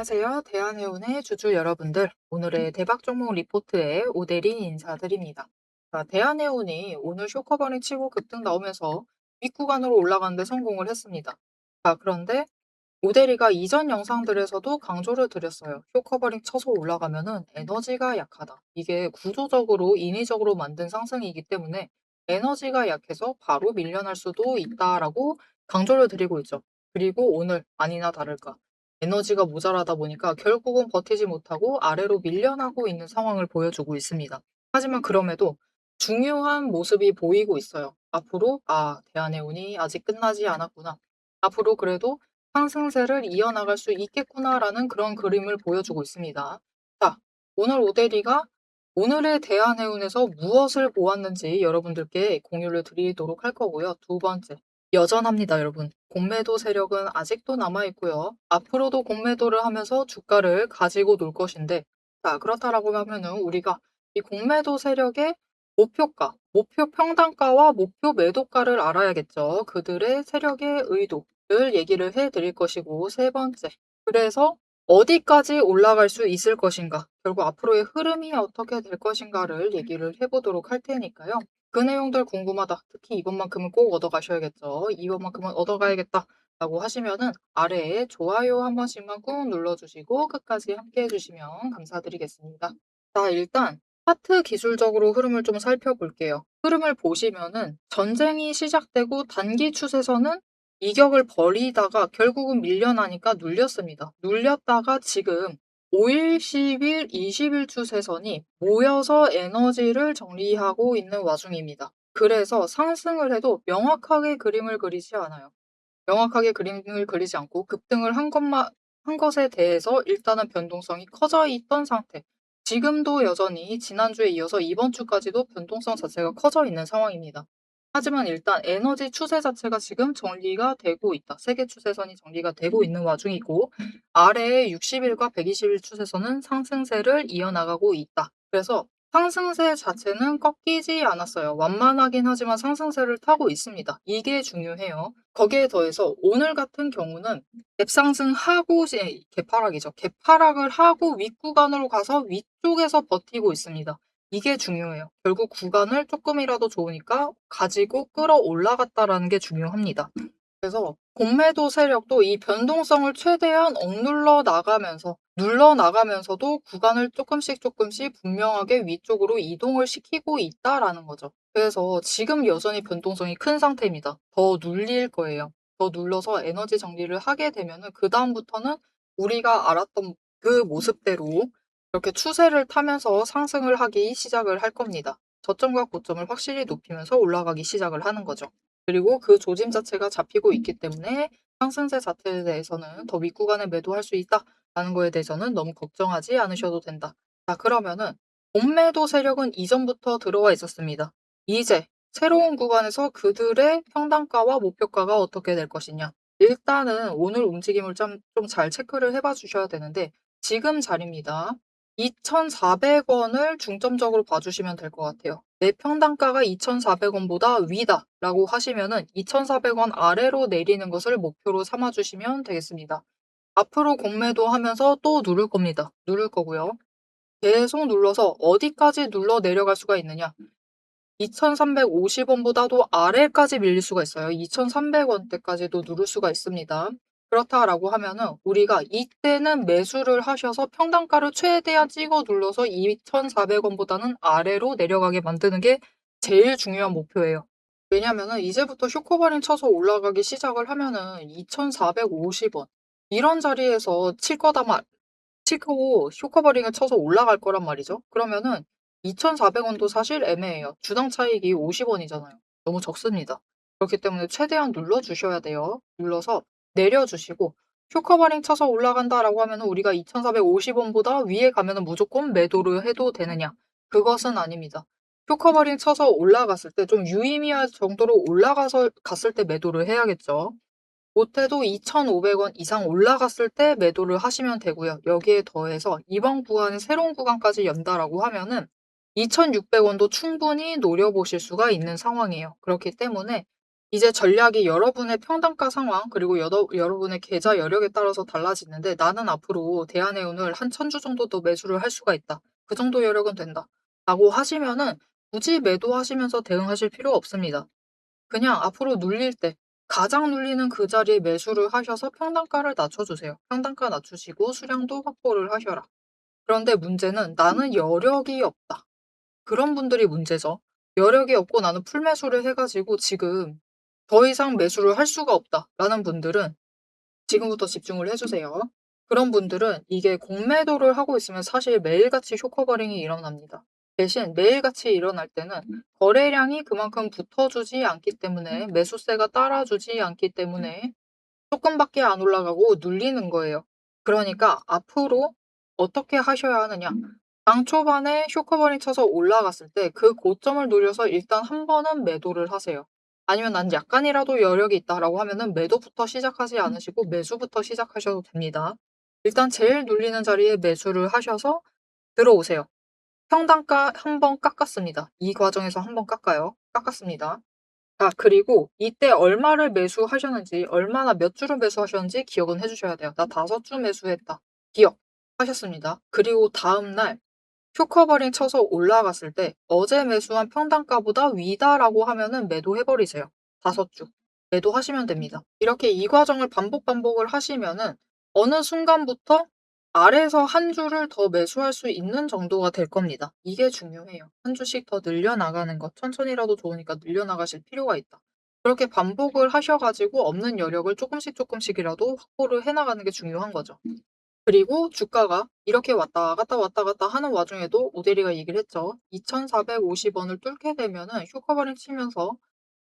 안녕하세요. 대한해운의 주주 여러분들. 오늘의 대박 종목 리포트에 오대리 인사드립니다. 자, 대한해운이 오늘 쇼커버닝 치고 급등 나오면서 윗구간으로 올라가는데 성공을 했습니다. 자, 그런데 오대리가 이전 영상들에서도 강조를 드렸어요. 쇼커버링 쳐서 올라가면은 에너지가 약하다. 이게 구조적으로 인위적으로 만든 상승이기 때문에 에너지가 약해서 바로 밀려날 수도 있다라고 강조를 드리고 있죠. 그리고 오늘 아니나 다를까 에너지가 모자라다 보니까 결국은 버티지 못하고 아래로 밀려나고 있는 상황을 보여주고 있습니다. 하지만 그럼에도 중요한 모습이 보이고 있어요. 앞으로 대한해운이 아직 끝나지 않았구나. 앞으로 그래도 상승세를 이어나갈 수 있겠구나라는 그런 그림을 보여주고 있습니다. 자, 오늘 오대리가 오늘의 대한해운에서 무엇을 보았는지 여러분들께 공유를 드리도록 할 거고요. 두 번째, 여전합니다, 여러분. 공매도 세력은 아직도 남아있고요. 앞으로도 공매도를 하면서 주가를 가지고 놀 것인데, 자, 그렇다라고 하면은 우리가 이 공매도 세력의 목표가, 목표 평단가와 목표 매도가를 알아야겠죠. 그들의 세력의 의도를 얘기를 해 드릴 것이고, 세 번째. 그래서 어디까지 올라갈 수 있을 것인가, 결국 앞으로의 흐름이 어떻게 될 것인가를 얘기를 해보도록 할 테니까요. 그 내용들 궁금하다. 특히 이번만큼은 꼭 얻어가셔야겠죠. 이번만큼은 얻어가야겠다. 라고 하시면은 아래에 좋아요 한 번씩만 꾹 눌러주시고 끝까지 함께 해주시면 감사드리겠습니다. 자, 일단 차트 기술적으로 흐름을 좀 살펴볼게요. 흐름을 보시면은 전쟁이 시작되고 단기 추세선은 이격을 벌이다가 결국은 밀려나니까 눌렸습니다. 눌렸다가 지금 5일, 10일, 20일 추세선이 모여서 에너지를 정리하고 있는 와중입니다. 그래서 상승을 해도 명확하게 그림을 그리지 않아요. 명확하게 그림을 그리지 않고 급등을 한 것에 대해서 일단은 변동성이 커져 있던 상태. 지금도 여전히 지난주에 이어서 이번 주까지도 변동성 자체가 커져 있는 상황입니다. 하지만 일단 에너지 추세 자체가 지금 정리가 되고 있다. 세계 추세선이 정리가 되고 있는 와중이고 아래에 60일과 120일 추세선은 상승세를 이어나가고 있다. 그래서 상승세 자체는 꺾이지 않았어요. 완만하긴 하지만 상승세를 타고 있습니다. 이게 중요해요. 거기에 더해서 오늘 같은 경우는 갭상승하고 개파락이죠. 개파락을 하고 윗구간으로 가서 위쪽에서 버티고 있습니다. 이게 중요해요. 결국 구간을 조금이라도 좋으니까 가지고 끌어올라갔다라는 게 중요합니다. 그래서 공매도 세력도 이 변동성을 최대한 억눌러 나가면서 눌러 나가면서도 구간을 조금씩 분명하게 위쪽으로 이동을 시키고 있다라는 거죠. 그래서 지금 여전히 변동성이 큰 상태입니다. 더 눌릴 거예요. 더 눌러서 에너지 정리를 하게 되면은 그다음부터는 우리가 알았던 그 모습대로 이렇게 추세를 타면서 상승을 하기 시작을 할 겁니다. 저점과 고점을 확실히 높이면서 올라가기 시작을 하는 거죠. 그리고 그 조짐 자체가 잡히고 있기 때문에 상승세 자체에 대해서는 더 윗구간에 매도할 수 있다라는 거에 대해서는 너무 걱정하지 않으셔도 된다. 자, 그러면은 본매도 세력은 이전부터 들어와 있었습니다. 이제 새로운 구간에서 그들의 평단가와 목표가가 어떻게 될 것이냐. 일단은 오늘 움직임을 좀 잘 체크를 해봐 주셔야 되는데 지금 자리입니다. 2,400원을 중점적으로 봐주시면 될 것 같아요. 내 평단가가 2,400원보다 위다라고 하시면은 2,400원 아래로 내리는 것을 목표로 삼아주시면 되겠습니다. 앞으로 공매도 하면서 또 누를 겁니다. 누를 거고요. 계속 눌러서 어디까지 눌러 내려갈 수가 있느냐. 2,350원보다도 아래까지 밀릴 수가 있어요. 2,300원대까지도 누를 수가 있습니다. 그렇다라고 하면은 우리가 이때는 매수를 하셔서 평단가를 최대한 찍어 눌러서 2,400원보다는 아래로 내려가게 만드는 게 제일 중요한 목표예요. 왜냐면은 이제부터 쇼커버링 쳐서 올라가기 시작을 하면은 2,450원 이런 자리에서 치고 쇼커버링을 쳐서 올라갈 거란 말이죠. 그러면은 2,400원도 사실 애매해요. 주당 차익이 50원이잖아요. 너무 적습니다. 그렇기 때문에 최대한 눌러주셔야 돼요. 눌러서 내려주시고 쇼커버링 쳐서 올라간다라고 하면은 우리가 2,450원보다 위에 가면은 무조건 매도를 해도 되느냐? 그것은 아닙니다. 쇼커버링 쳐서 올라갔을 때 좀 유의미할 정도로 갔을 때 매도를 해야겠죠. 못해도 2,500원 이상 올라갔을 때 매도를 하시면 되고요. 여기에 더해서 이번 구간에 새로운 구간까지 연다라고 하면은 2,600원도 충분히 노려보실 수가 있는 상황이에요. 그렇기 때문에 이제 전략이 여러분의 평단가 상황 그리고 여러분의 계좌 여력에 따라서 달라지는데 나는 앞으로 대한해운을 한 1,000주 정도 더 매수를 할 수가 있다. 그 정도 여력은 된다. 라고 하시면은 굳이 매도하시면서 대응하실 필요 없습니다. 그냥 앞으로 눌릴 때 가장 눌리는 그 자리에 매수를 하셔서 평단가를 낮춰주세요. 평단가 낮추시고 수량도 확보를 하셔라. 그런데 문제는 나는 여력이 없다. 그런 분들이 문제죠. 여력이 없고 나는 풀매수를 해가지고 지금 더 이상 매수를 할 수가 없다라는 분들은 지금부터 집중을 해주세요. 그런 분들은 이게 공매도를 하고 있으면 사실 매일같이 쇼커버링이 일어납니다. 대신 매일같이 일어날 때는 거래량이 그만큼 붙어주지 않기 때문에 매수세가 따라주지 않기 때문에 조금밖에 안 올라가고 눌리는 거예요. 그러니까 앞으로 어떻게 하셔야 하느냐. 장 초반에 쇼커버링 쳐서 올라갔을 때 그 고점을 노려서 일단 한 번은 매도를 하세요. 아니면 난 약간이라도 여력이 있다라고 하면은 매도부터 시작하지 않으시고 매수부터 시작하셔도 됩니다. 일단 제일 눌리는 자리에 매수를 하셔서 들어오세요. 평단가 한 번 깎았습니다. 이 과정에서 한 번 깎아요. 깎았습니다. 그리고 이때 얼마를 매수하셨는지, 얼마나 몇 주를 매수하셨는지 기억은 해주셔야 돼요. 나 5주 매수했다. 기억하셨습니다. 그리고 다음날 쇼커버링 쳐서 올라갔을 때 어제 매수한 평단가보다 위다라고 하면은 매도해버리세요. 5주. 매도하시면 됩니다. 이렇게 이 과정을 반복을 하시면은 어느 순간부터 아래에서 한 주를 더 매수할 수 있는 정도가 될 겁니다. 이게 중요해요. 한 주씩 더 늘려나가는 것. 천천히라도 좋으니까 늘려나가실 필요가 있다. 그렇게 반복을 하셔가지고 없는 여력을 조금씩이라도 확보를 해나가는 게 중요한 거죠. 그리고 주가가 이렇게 왔다 갔다 하는 와중에도 오대리가 얘기를 했죠. 2,450원을 뚫게 되면은 쇼커버링 치면서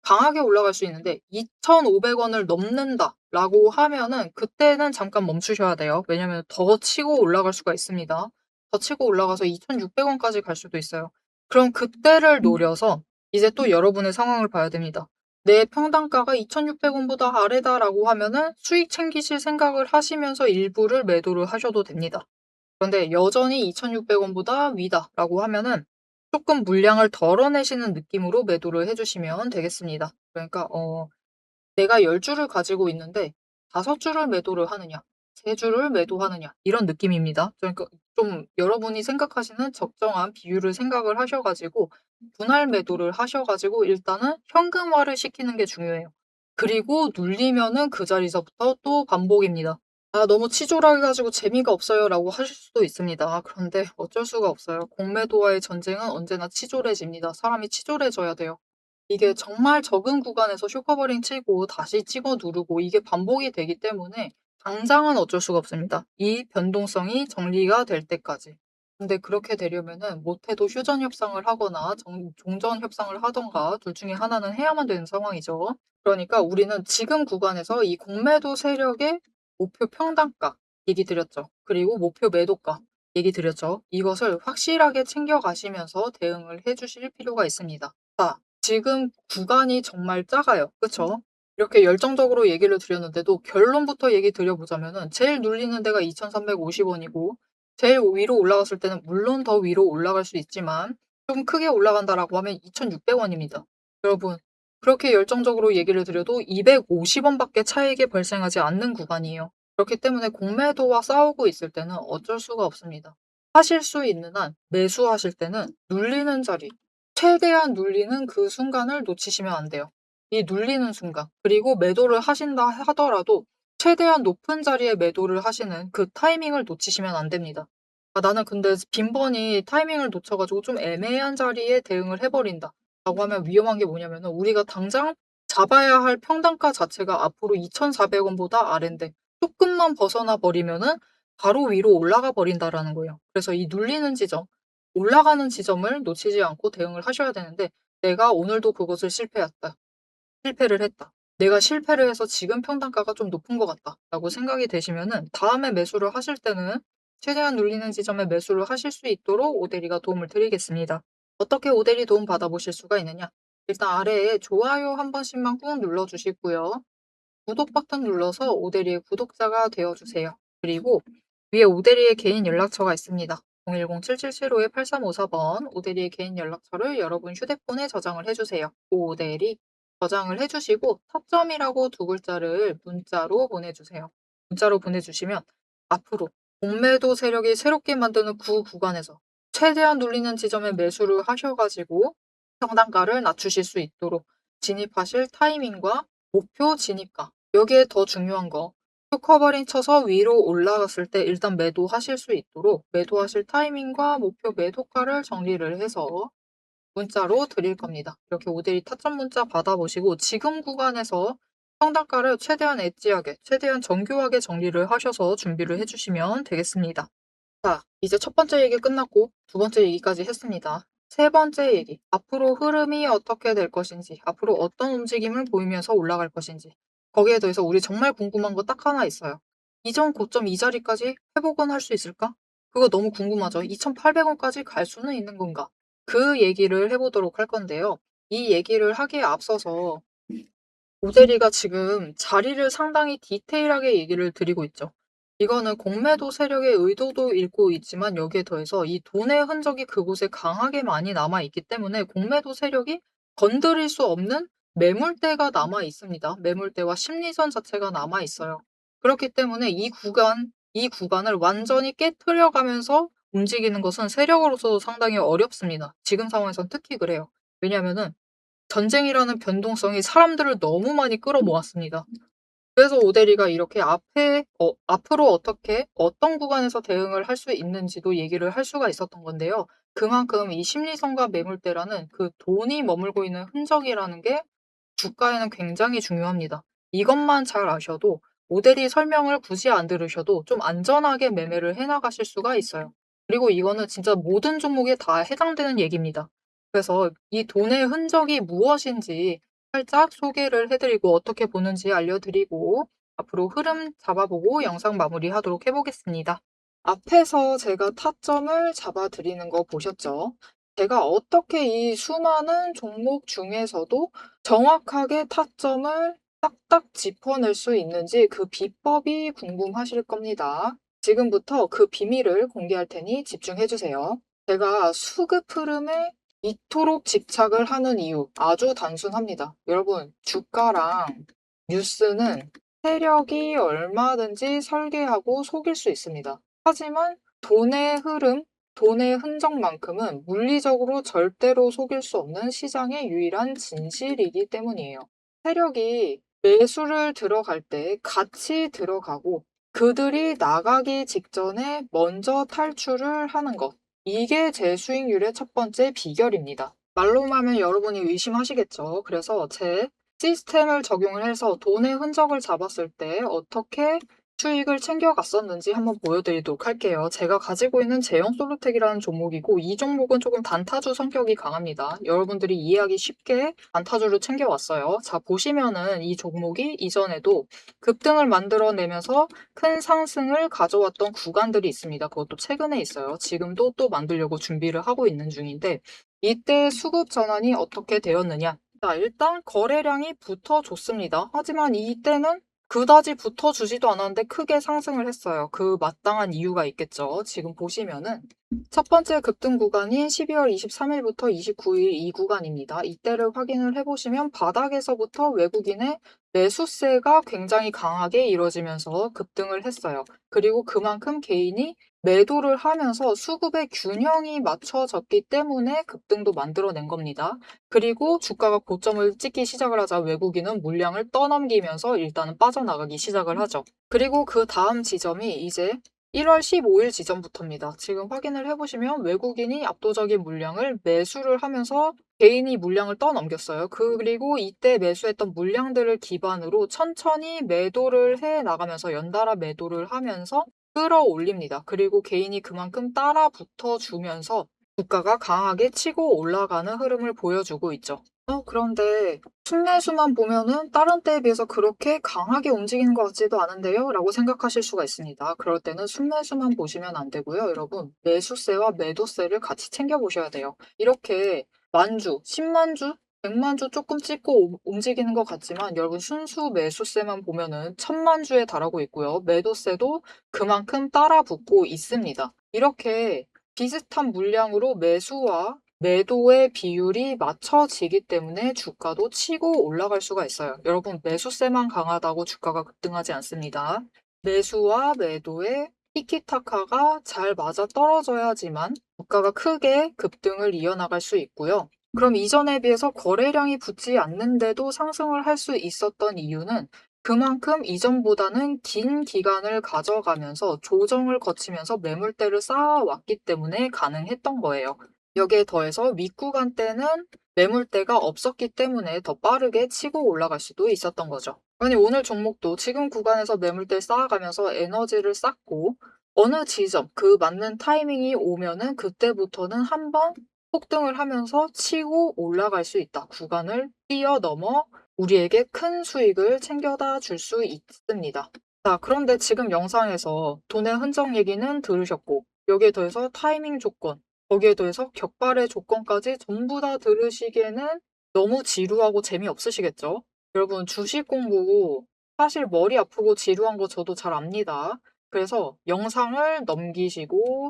강하게 올라갈 수 있는데 2,500원을 넘는다라고 하면은 그때는 잠깐 멈추셔야 돼요. 왜냐면 더 치고 올라갈 수가 있습니다. 더 치고 올라가서 2,600원까지 갈 수도 있어요. 그럼 그때를 노려서 이제 또 여러분의 상황을 봐야 됩니다. 내 평단가가 2,600원보다 아래다라고 하면은 수익 챙기실 생각을 하시면서 일부를 매도를 하셔도 됩니다. 그런데 여전히 2,600원보다 위다라고 하면은 조금 물량을 덜어내시는 느낌으로 매도를 해주시면 되겠습니다. 그러니까 내가 10주를 가지고 있는데 5주를 매도를 하느냐, 3주를 매도하느냐 이런 느낌입니다. 그러니까 좀 여러분이 생각하시는 적정한 비율을 생각을 하셔가지고 분할 매도를 하셔가지고 일단은 현금화를 시키는 게 중요해요. 그리고 눌리면은 그 자리서부터 또 반복입니다. 너무 치졸해 가지고 재미가 없어요 라고 하실 수도 있습니다. 그런데 어쩔 수가 없어요. 공매도와의 전쟁은 언제나 치졸해집니다. 사람이 치졸해져야 돼요. 이게 정말 적은 구간에서 쇼커버링 치고 다시 찍어 누르고 이게 반복이 되기 때문에 당장은 어쩔 수가 없습니다. 이 변동성이 정리가 될 때까지. 근데 그렇게 되려면은 못해도 휴전 협상을 하거나 종전 협상을 하던가 둘 중에 하나는 해야만 되는 상황이죠. 그러니까 우리는 지금 구간에서 이 공매도 세력의 목표 평단가 얘기 드렸죠. 그리고 목표 매도가 얘기 드렸죠. 이것을 확실하게 챙겨가시면서 대응을 해주실 필요가 있습니다. 지금 구간이 정말 작아요. 그쵸? 이렇게 열정적으로 얘기를 드렸는데도 결론부터 얘기 드려보자면은 제일 눌리는 데가 2,350원이고 제일 위로 올라갔을 때는 물론 더 위로 올라갈 수 있지만 좀 크게 올라간다라고 하면 2,600원입니다. 여러분, 그렇게 열정적으로 얘기를 드려도 250원밖에 차익이 발생하지 않는 구간이에요. 그렇기 때문에 공매도와 싸우고 있을 때는 어쩔 수가 없습니다. 하실 수 있는 한 매수하실 때는 눌리는 자리, 최대한 눌리는 그 순간을 놓치시면 안 돼요. 이 눌리는 순간. 그리고 매도를 하신다 하더라도 최대한 높은 자리에 매도를 하시는 그 타이밍을 놓치시면 안 됩니다. 나는 근데 빈번히 타이밍을 놓쳐가지고 좀 애매한 자리에 대응을 해버린다. 라고 하면 위험한 게 뭐냐면은 우리가 당장 잡아야 할 평단가 자체가 앞으로 2,400원보다 아래인데 조금만 벗어나 버리면은 바로 위로 올라가 버린다라는 거예요. 그래서 이 눌리는 지점, 올라가는 지점을 놓치지 않고 대응을 하셔야 되는데 내가 오늘도 그것을 실패를 했다. 내가 실패를 해서 지금 평단가가 좀 높은 것 같다. 라고 생각이 되시면은 다음에 매수를 하실 때는 최대한 눌리는 지점에 매수를 하실 수 있도록 오대리가 도움을 드리겠습니다. 어떻게 오대리 도움 받아보실 수가 있느냐? 일단 아래에 좋아요 한 번씩만 꾹 눌러주시고요. 구독 버튼 눌러서 오대리의 구독자가 되어주세요. 그리고 위에 오대리의 개인 연락처가 있습니다. 010-7775-8354번 오대리의 개인 연락처를 여러분 휴대폰에 저장을 해주세요. 오대리 저장을 해주시고 타점이라고 두 글자를 문자로 보내주세요. 문자로 보내주시면 앞으로 공매도 세력이 새롭게 만드는 구 구간에서 최대한 눌리는 지점에 매수를 하셔가지고 평단가를 낮추실 수 있도록 진입하실 타이밍과 목표 진입가, 여기에 더 중요한 거 큐커버링 쳐서 위로 올라갔을 때 일단 매도하실 수 있도록 매도하실 타이밍과 목표 매도가를 정리를 해서 문자로 드릴 겁니다. 이렇게 오데이 타점 문자 받아보시고 지금 구간에서 평단가를 최대한 엣지하게, 최대한 정교하게 정리를 하셔서 준비를 해주시면 되겠습니다. 자, 이제 첫 번째 얘기 끝났고 두 번째 얘기까지 했습니다. 세 번째 얘기, 앞으로 흐름이 어떻게 될 것인지, 앞으로 어떤 움직임을 보이면서 올라갈 것인지, 거기에 더해서 우리 정말 궁금한 거 딱 하나 있어요. 이전 고점 이 자리까지 회복은 할 수 있을까? 그거 너무 궁금하죠. 2,800원까지 갈 수는 있는 건가? 그 얘기를 해보도록 할 건데요. 이 얘기를 하기에 앞서서 오대리가 지금 자리를 상당히 디테일하게 얘기를 드리고 있죠. 이거는 공매도 세력의 의도도 읽고 있지만 여기에 더해서 이 돈의 흔적이 그곳에 강하게 많이 남아 있기 때문에 공매도 세력이 건드릴 수 없는 매물대가 남아 있습니다. 매물대와 심리전 자체가 남아 있어요. 그렇기 때문에 이 구간을 완전히 깨트려 가면서 움직이는 것은 세력으로서도 상당히 어렵습니다. 지금 상황에선 특히 그래요. 왜냐면은 전쟁이라는 변동성이 사람들을 너무 많이 끌어모았습니다. 그래서 오데리가 이렇게 앞으로 어떻게 어떤 구간에서 대응을 할 수 있는지도 얘기를 할 수가 있었던 건데요. 그만큼 이 심리성과 매물대라는 그 돈이 머물고 있는 흔적이라는 게 주가에는 굉장히 중요합니다. 이것만 잘 아셔도 오데리 설명을 굳이 안 들으셔도 좀 안전하게 매매를 해나가실 수가 있어요. 그리고 이거는 진짜 모든 종목에 다 해당되는 얘기입니다. 그래서 이 돈의 흔적이 무엇인지 살짝 소개를 해드리고 어떻게 보는지 알려드리고 앞으로 흐름 잡아보고 영상 마무리하도록 해보겠습니다. 앞에서 제가 타점을 잡아드리는 거 보셨죠? 제가 어떻게 이 수많은 종목 중에서도 정확하게 타점을 딱딱 짚어낼 수 있는지 그 비법이 궁금하실 겁니다. 지금부터 그 비밀을 공개할 테니 집중해 주세요. 제가 수급 흐름에 이토록 집착을 하는 이유 아주 단순합니다. 여러분, 주가랑 뉴스는 세력이 얼마든지 설계하고 속일 수 있습니다. 하지만 돈의 흐름, 돈의 흔적만큼은 물리적으로 절대로 속일 수 없는 시장의 유일한 진실이기 때문이에요. 세력이 매수를 들어갈 때 같이 들어가고 그들이 나가기 직전에 먼저 탈출을 하는 것. 이게 제 수익률의 첫 번째 비결입니다. 말로만 하면 여러분이 의심하시겠죠. 그래서 제 시스템을 적용을 해서 돈의 흔적을 잡았을 때 어떻게 수익을 챙겨갔었는지 한번 보여드리도록 할게요. 제가 가지고 있는 제형 솔루텍이라는 종목이고 이 종목은 조금 단타주 성격이 강합니다. 여러분들이 이해하기 쉽게 단타주를 챙겨왔어요. 자, 보시면은 이 종목이 이전에도 급등을 만들어내면서 큰 상승을 가져왔던 구간들이 있습니다. 그것도 최근에 있어요. 지금도 또 만들려고 준비를 하고 있는 중인데 이때 수급 전환이 어떻게 되었느냐? 자, 일단 거래량이 붙어줬습니다. 하지만 이때는 그다지 붙어주지도 않았는데 크게 상승을 했어요. 그 마땅한 이유가 있겠죠. 지금 보시면은 첫 번째 급등 구간인 12월 23일부터 29일 이 구간입니다. 이때를 확인을 해보시면 바닥에서부터 외국인의 매수세가 굉장히 강하게 이루어지면서 급등을 했어요. 그리고 그만큼 개인이 매도를 하면서 수급의 균형이 맞춰졌기 때문에 급등도 만들어낸 겁니다. 그리고 주가가 고점을 찍기 시작을 하자 외국인은 물량을 떠넘기면서 일단은 빠져나가기 시작을 하죠. 그리고 그 다음 지점이 이제 1월 15일 지점부터입니다. 지금 확인을 해보시면 외국인이 압도적인 물량을 매수를 하면서 개인이 물량을 떠넘겼어요. 그리고 이때 매수했던 물량들을 기반으로 천천히 매도를 해 나가면서 연달아 매도를 하면서 끌어올립니다. 그리고 개인이 그만큼 따라 붙어주면서 주가가 강하게 치고 올라가는 흐름을 보여주고 있죠. 그런데 순매수만 보면은 다른 때에 비해서 그렇게 강하게 움직이는 것 같지도 않은데요? 라고 생각하실 수가 있습니다. 그럴 때는 순매수만 보시면 안 되고요. 여러분, 매수세와 매도세를 같이 챙겨보셔야 돼요. 이렇게 만주, 10만주, 100만주 조금 찍고 움직이는 것 같지만 여러분 순수 매수세만 보면은 1000만주에 달하고 있고요. 매도세도 그만큼 따라 붙고 있습니다. 이렇게 비슷한 물량으로 매수와 매도의 비율이 맞춰지기 때문에 주가도 치고 올라갈 수가 있어요. 여러분, 매수세만 강하다고 주가가 급등하지 않습니다. 매수와 매도의 티키타카가 잘 맞아떨어져야지만 주가가 크게 급등을 이어나갈 수 있고요. 그럼 이전에 비해서 거래량이 붙지 않는데도 상승을 할 수 있었던 이유는 그만큼 이전보다는 긴 기간을 가져가면서 조정을 거치면서 매물대를 쌓아왔기 때문에 가능했던 거예요. 여기에 더해서 윗구간 때는 매물대가 없었기 때문에 더 빠르게 치고 올라갈 수도 있었던 거죠. 아니, 오늘 종목도 지금 구간에서 매물대 쌓아가면서 에너지를 쌓고 어느 지점, 그 맞는 타이밍이 오면은 그때부터는 한번 폭등을 하면서 치고 올라갈 수 있다. 구간을 뛰어넘어 우리에게 큰 수익을 챙겨다 줄 수 있습니다. 자, 그런데 지금 영상에서 돈의 흔적 얘기는 들으셨고, 여기에 더해서 타이밍 조건, 거기에 더해서 격발의 조건까지 전부 다 들으시기에는 너무 지루하고 재미없으시겠죠? 여러분, 주식 공부 사실 머리 아프고 지루한 거 저도 잘 압니다. 그래서 영상을 넘기시고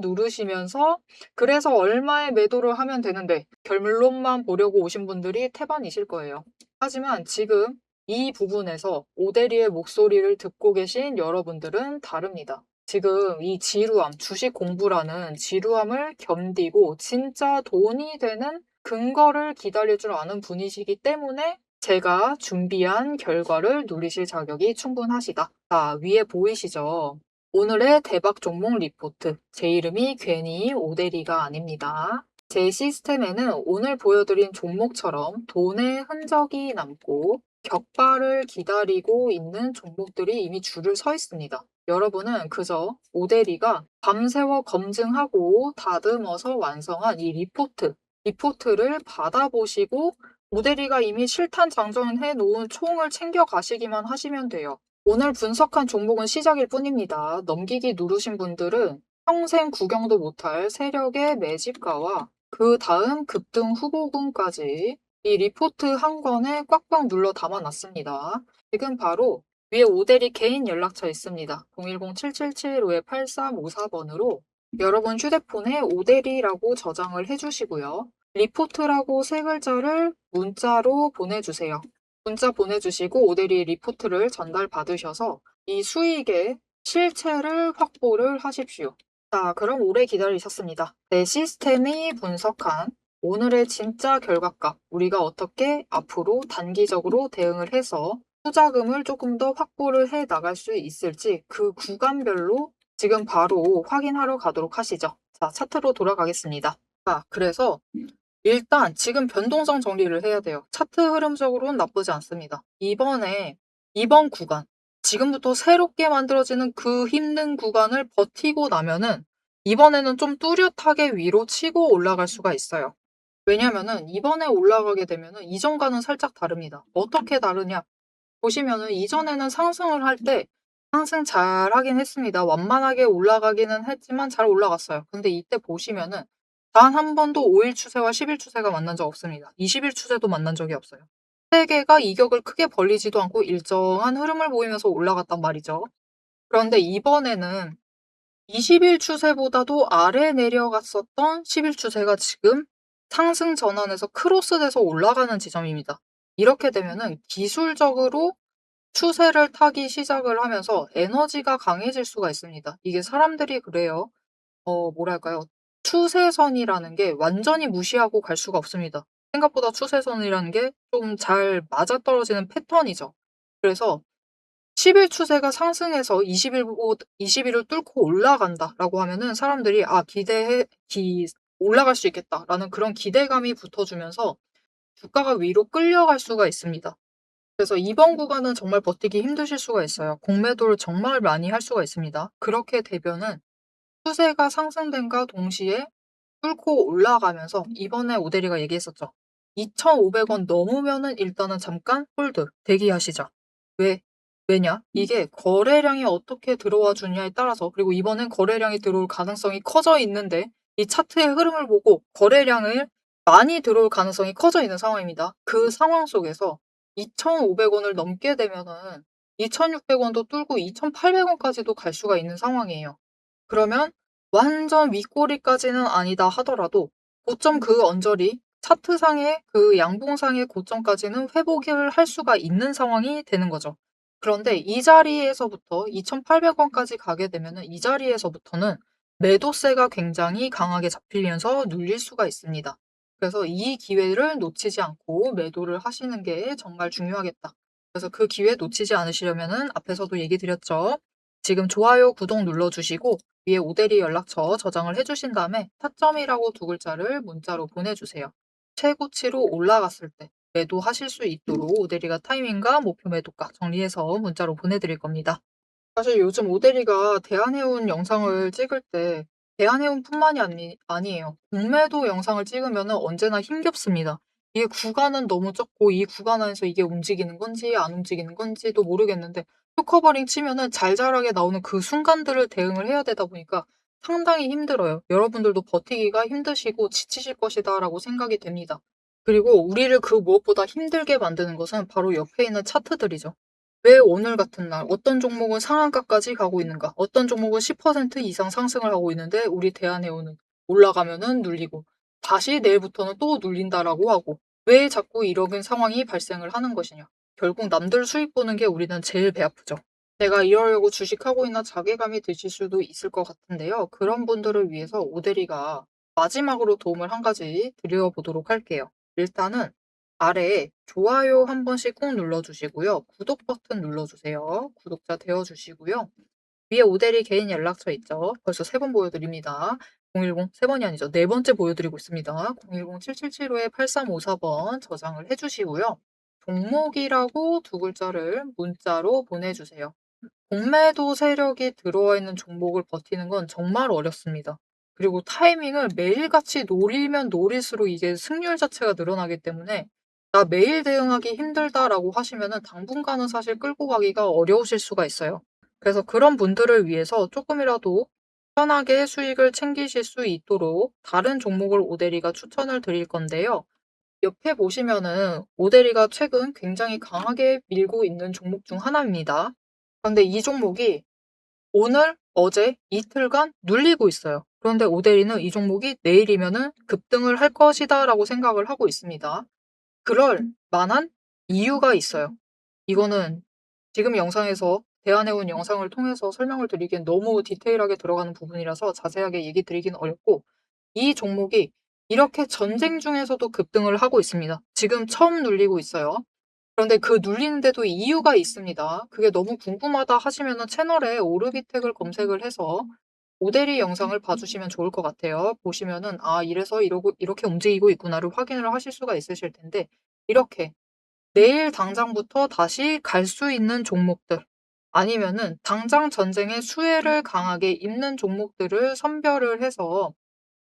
누르시면서 그래서 얼마에 매도를 하면 되는데 결론만 보려고 오신 분들이 태반이실 거예요. 하지만 지금 이 부분에서 오대리의 목소리를 듣고 계신 여러분들은 다릅니다. 지금 이 지루함, 주식 공부라는 지루함을 견디고 진짜 돈이 되는 근거를 기다릴 줄 아는 분이시기 때문에 제가 준비한 결과를 누리실 자격이 충분하시다. 자, 위에 보이시죠? 오늘의 대박 종목 리포트. 제 이름이 괜히 오대리가 아닙니다. 제 시스템에는 오늘 보여드린 종목처럼 돈의 흔적이 남고 격발을 기다리고 있는 종목들이 이미 줄을 서 있습니다. 여러분은 그저 오대리가 밤새워 검증하고 다듬어서 완성한 이 리포트를 받아보시고 오대리가 이미 실탄 장전해 놓은 총을 챙겨 가시기만 하시면 돼요. 오늘 분석한 종목은 시작일 뿐입니다. 넘기기 누르신 분들은 평생 구경도 못할 세력의 매집가와 그 다음 급등 후보군까지 이 리포트 한 권에 꽉꽉 눌러 담아놨습니다. 지금 바로 위에 오대리 개인 연락처 있습니다. 010-777-8354번으로 여러분 휴대폰에 오대리라고 저장을 해주시고요. 리포트라고 세 글자를 문자로 보내주세요. 문자 보내주시고 오대리 리포트를 전달받으셔서 이 수익의 실체를 확보를 하십시오. 자, 그럼 오래 기다리셨습니다. 내 시스템이 분석한 오늘의 진짜 결과값, 우리가 어떻게 앞으로 단기적으로 대응을 해서 투자금을 조금 더 확보를 해 나갈 수 있을지 그 구간별로 지금 바로 확인하러 가도록 하시죠. 자, 차트로 돌아가겠습니다. 자, 그래서 일단 지금 변동성 정리를 해야 돼요. 차트 흐름적으로는 나쁘지 않습니다. 이번 구간, 지금부터 새롭게 만들어지는 그 힘든 구간을 버티고 나면은 이번에는 좀 뚜렷하게 위로 치고 올라갈 수가 있어요. 왜냐면은 이번에 올라가게 되면은 이전과는 살짝 다릅니다. 어떻게 다르냐? 보시면은 이전에는 상승을 할 때 상승 잘 하긴 했습니다. 완만하게 올라가기는 했지만 잘 올라갔어요. 근데 이때 보시면은 단 한 번도 5일 추세와 10일 추세가 만난 적 없습니다. 20일 추세도 만난 적이 없어요. 세 개가 이격을 크게 벌리지도 않고 일정한 흐름을 보이면서 올라갔단 말이죠. 그런데 이번에는 20일 추세보다도 아래 내려갔었던 10일 추세가 지금 상승 전환에서 크로스돼서 올라가는 지점입니다. 이렇게 되면은 기술적으로 추세를 타기 시작을 하면서 에너지가 강해질 수가 있습니다. 이게 사람들이 그래요. 뭐랄까요. 추세선이라는 게 완전히 무시하고 갈 수가 없습니다. 생각보다 추세선이라는 게 좀 잘 맞아떨어지는 패턴이죠. 그래서 10일 추세가 상승해서 20일을 뚫고 올라간다라고 하면은 사람들이 '아 올라갈 수 있겠다.'라는 그런 기대감이 붙어주면서 주가가 위로 끌려갈 수가 있습니다. 그래서 이번 구간은 정말 버티기 힘드실 수가 있어요. 공매도를 정말 많이 할 수가 있습니다. 그렇게 되면은 추세가 상승됨과 동시에 뚫고 올라가면서 이번에 오대리가 얘기했었죠. 2,500원 넘으면은 일단은 잠깐 홀드 대기하시자. 왜? 왜냐? 이게 거래량이 어떻게 들어와 주냐에 따라서 그리고 이번엔 거래량이 들어올 가능성이 커져 있는데 이 차트의 흐름을 보고 거래량을 많이 들어올 가능성이 커져 있는 상황입니다. 그 상황 속에서 2,500원을 넘게 되면은 2,600원도 뚫고 2,800원까지도 갈 수가 있는 상황이에요. 그러면 완전 윗꼬리까지는 아니다 하더라도 고점 그 언저리 차트상의 그 양봉상의 고점까지는 회복을 할 수가 있는 상황이 되는 거죠. 그런데 이 자리에서부터 2,800원까지 가게 되면은 이 자리에서부터는 매도세가 굉장히 강하게 잡히면서 눌릴 수가 있습니다. 그래서 이 기회를 놓치지 않고 매도를 하시는 게 정말 중요하겠다. 그래서 그 기회 놓치지 않으시려면은 앞에서도 얘기 드렸죠. 지금 좋아요, 구독 눌러주시고 위에 오대리 연락처 저장을 해주신 다음에 타점이라고 두 글자를 문자로 보내주세요. 최고치로 올라갔을 때 매도하실 수 있도록 오대리가 타이밍과 목표 매도가 정리해서 문자로 보내드릴 겁니다. 사실 요즘 오대리가 대한해운 영상을 찍을 때 대한해운뿐만이 아니에요. 공매도 영상을 찍으면 언제나 힘겹습니다. 이게 구간은 너무 적고 이 구간 안에서 이게 움직이는 건지 안 움직이는 건지도 모르겠는데 쇼커버링 치면은 잘잘하게 나오는 그 순간들을 대응을 해야 되다 보니까 상당히 힘들어요. 여러분들도 버티기가 힘드시고 지치실 것이다라고 생각이 됩니다. 그리고 우리를 그 무엇보다 힘들게 만드는 것은 바로 옆에 있는 차트들이죠. 왜 오늘 같은 날 어떤 종목은 상한가까지 가고 있는가? 어떤 종목은 10% 이상 상승을 하고 있는데 우리 대한해운은 올라가면은 눌리고 다시 내일부터는 또 눌린다라고 하고 왜 자꾸 이런 상황이 발생을 하는 것이냐? 결국 남들 수익 보는 게 우리는 제일 배 아프죠. 내가 이러려고 주식하고 있나 자괴감이 드실 수도 있을 것 같은데요. 그런 분들을 위해서 오대리가 마지막으로 도움을 한 가지 드려보도록 할게요. 일단은 아래에 좋아요 한 번씩 꼭 눌러주시고요. 구독 버튼 눌러주세요. 구독자 되어주시고요. 위에 오대리 개인 연락처 있죠. 벌써 3번 보여드립니다. 010, 3번이 아니죠. 4번째 보여드리고 있습니다. 010-7775-8354번 저장을 해주시고요. 종목이라고 두 글자를 문자로 보내주세요. 공매도 세력이 들어와 있는 종목을 버티는 건 정말 어렵습니다. 그리고 타이밍을 매일같이 노리면 노릴수록 이게 승률 자체가 늘어나기 때문에 나 매일 대응하기 힘들다라고 하시면은 당분간은 사실 끌고 가기가 어려우실 수가 있어요. 그래서 그런 분들을 위해서 조금이라도 편하게 수익을 챙기실 수 있도록 다른 종목을 오대리가 추천을 드릴 건데요. 옆에 보시면은 오대리가 최근 굉장히 강하게 밀고 있는 종목 중 하나입니다. 그런데 이 종목이 오늘, 어제, 이틀간 눌리고 있어요. 그런데 오데리는 이 종목이 내일이면은 급등을 할 것이다라고 생각을 하고 있습니다. 그럴 만한 이유가 있어요. 이거는 지금 영상에서 대한해운 영상을 통해서 설명을 드리기엔 너무 디테일하게 들어가는 부분이라서 자세하게 얘기 드리기는 어렵고 이 종목이 이렇게 전쟁 중에서도 급등을 하고 있습니다. 지금 처음 눌리고 있어요. 그런데 그 눌리는데도 이유가 있습니다. 그게 너무 궁금하다 하시면은 채널에 오르비텍을 검색을 해서 모델이 영상을 봐주시면 좋을 것 같아요. 보시면은 아 이래서 이러고 이렇게 움직이고 있구나를 확인을 하실 수가 있으실 텐데 이렇게 내일 당장부터 다시 갈 수 있는 종목들 아니면은 당장 전쟁의 수혜를 강하게 입는 종목들을 선별을 해서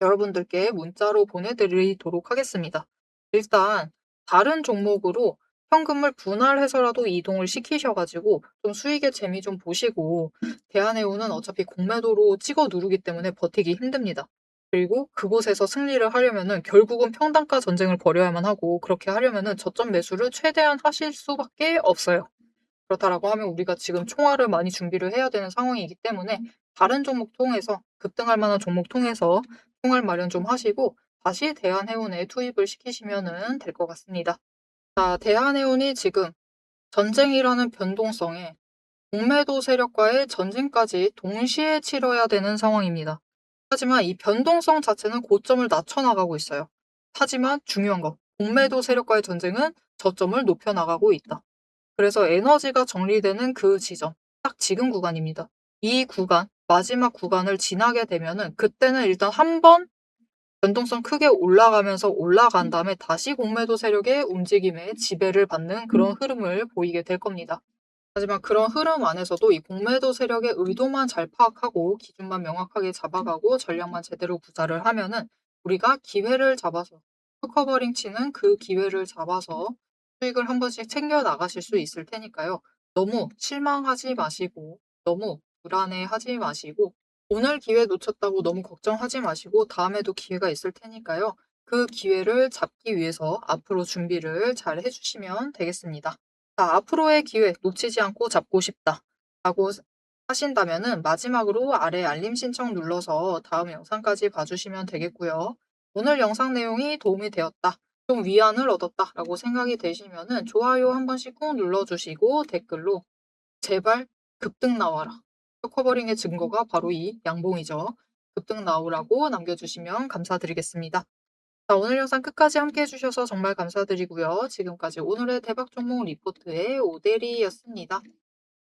여러분들께 문자로 보내드리도록 하겠습니다. 일단 다른 종목으로 현금을 분할해서라도 이동을 시키셔가지고 좀 수익의 재미 좀 보시고 대한해운은 어차피 공매도로 찍어 누르기 때문에 버티기 힘듭니다. 그리고 그곳에서 승리를 하려면은 결국은 평단가 전쟁을 벌여야만 하고 그렇게 하려면은 저점 매수를 최대한 하실 수밖에 없어요. 그렇다라고 하면 우리가 지금 총알을 많이 준비를 해야 되는 상황이기 때문에 다른 종목 통해서 급등할 만한 종목 통해서 총알 마련 좀 하시고 다시 대한해운에 투입을 시키시면 될 것 같습니다. 자, 대한해운이 지금 전쟁이라는 변동성에 공매도 세력과의 전쟁까지 동시에 치러야 되는 상황입니다. 하지만 이 변동성 자체는 고점을 낮춰나가고 있어요. 하지만 중요한 거, 공매도 세력과의 전쟁은 저점을 높여나가고 있다. 그래서 에너지가 정리되는 그 지점, 딱 지금 구간입니다. 이 구간, 마지막 구간을 지나게 되면은 그때는 일단 한번 변동성 크게 올라가면서 올라간 다음에 다시 공매도 세력의 움직임에 지배를 받는 그런 흐름을 보이게 될 겁니다. 하지만 그런 흐름 안에서도 이 공매도 세력의 의도만 잘 파악하고 기준만 명확하게 잡아가고 전략만 제대로 구사를 하면은 우리가 기회를 잡아서 커버링 치는 그 기회를 잡아서 수익을 한 번씩 챙겨 나가실 수 있을 테니까요. 너무 실망하지 마시고 너무 불안해하지 마시고 오늘 기회 놓쳤다고 너무 걱정하지 마시고 다음에도 기회가 있을 테니까요. 그 기회를 잡기 위해서 앞으로 준비를 잘 해주시면 되겠습니다. 자, 앞으로의 기회 놓치지 않고 잡고 싶다. 라고 하신다면은 마지막으로 아래 알림 신청 눌러서 다음 영상까지 봐주시면 되겠고요. 오늘 영상 내용이 도움이 되었다, 좀 위안을 얻었다 라고 생각이 되시면은 좋아요 한 번씩 꾹 눌러주시고 댓글로 제발 급등 나와라. 커버링의 증거가 바로 이 양봉이죠. 급등 나오라고 남겨주시면 감사드리겠습니다. 자, 오늘 영상 끝까지 함께 해주셔서 정말 감사드리고요. 지금까지 오늘의 대박 종목 리포트의 오대리였습니다.